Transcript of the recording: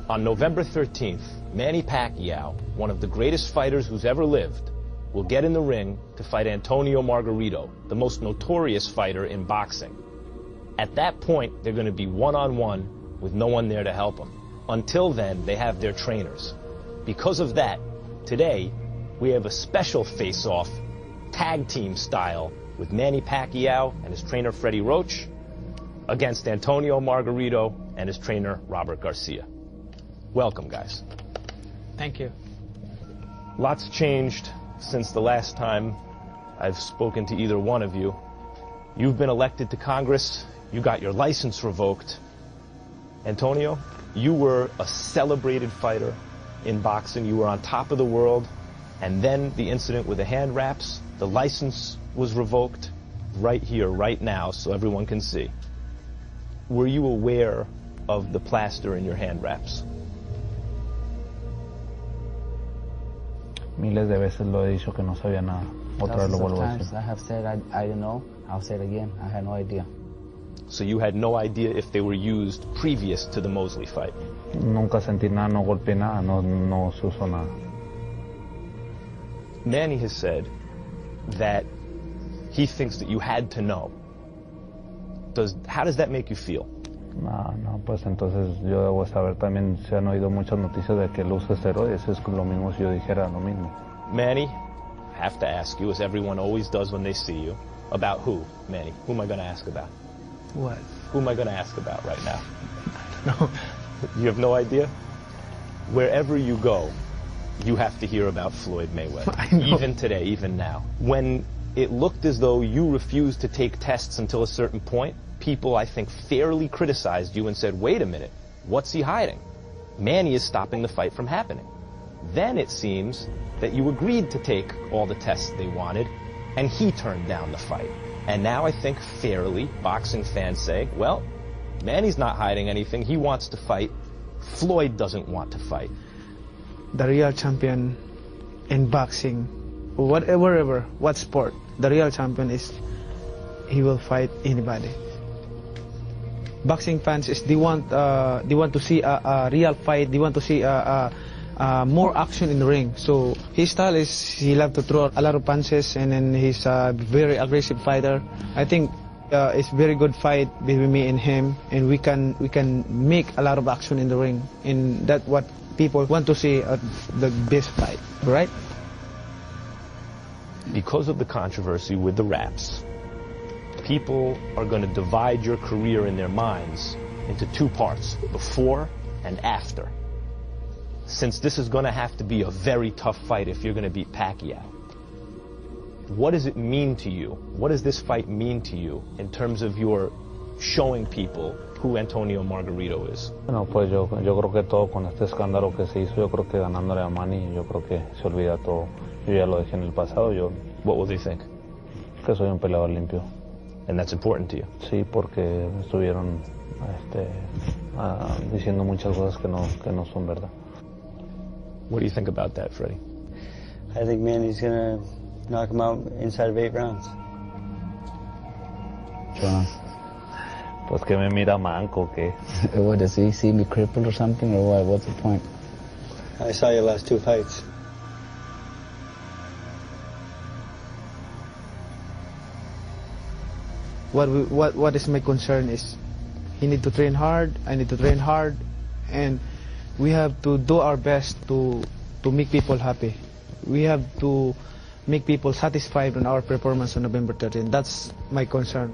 On November 13th, Manny Pacquiao, one of the greatest fighters who's ever lived, will get in the ring to fight Antonio Margarito, the most notorious fighter in boxing. At that point, they're going to be one-on-one with no one there to help them. Until then, they have their trainers. Because of that, today, we have a special face-off, tag team style, with Manny Pacquiao and his trainer Freddie Roach against Antonio Margarito and his trainer Robert Garcia. Welcome, guys. Thank you. Lots changed since the last time I've spoken to either one of you. You've been elected to Congress. You got your license revoked. Antonio, you were a celebrated fighter in boxing. You were on top of the world. And then the incident with the hand wraps, the license was revoked right here, right now, so everyone can see. Were you aware of the plaster in your hand wraps? Miles de veces lo he dicho que no sabía nada. Otra vez lo vuelvo a decir. I have said I don't know. I'll say it again. I had no idea. So you had no idea if they were used previous to the Mosley fight? Nunca sentí nada, no golpeé nada, no se usó nada. Manny has said that he thinks that you had to know. How does that make you feel? No, pues entonces yo debo saber. También se han oído muchas noticias de que el uso de esteroides es lo mismo si yo dijera lo mismo. Manny, I have to ask you, as everyone always does when they see you, about who, Manny? Who am I going to ask about? What? Who am I going to ask about right now? No. You have no idea? Wherever you go, you have to hear about Floyd Mayweather. I know. Even today, even now. When it looked as though you refused to take tests until a certain point, people, I think, fairly criticized you and said, wait a minute, what's he hiding? Manny is stopping the fight from happening. Then it seems that you agreed to take all the tests they wanted, and he turned down the fight. And now I think fairly, boxing fans say, well, Manny's not hiding anything. He wants to fight. Floyd doesn't want to fight. The real champion in boxing, wherever, what sport, the real champion is, he will fight anybody. Boxing fans they want to see a real fight. They want to see more action in the ring. So his style is he loves to throw a lot of punches, and then he's a very aggressive fighter. I think it's very good fight between me and him, and we can make a lot of action in the ring, and that's what people want to see at the best fight, right? Because of the controversy with the wraps, people are going to divide your career in their minds into two parts, before and after. Since this is going to have to be a very tough fight if you're going to beat Pacquiao, what does it mean to you? What does this fight mean to you in terms of your showing people who Antonio Margarito is? Bueno, pues yo creo que todo con este escándalo que se hizo, yo creo que ganándole a Manny, yo creo que se olvida todo. Yo ya lo dejé en el pasado. What will they think? Que soy un peleador limpio. And that's important to you? Sí, porque estuvieron diciendo muchas cosas que no son verdad. What do you think about that, Freddie? I think Manny's gonna knock him out inside of 8 rounds. John, Pues que me mira manco, ¿qué? what does he see me crippled or something, or what? What's the point? I saw your last 2 fights. What is my concern is he need to train hard, I need to train hard, and we have to do our best to make people happy. We have to make people satisfied on our performance on November 13th. That's my concern.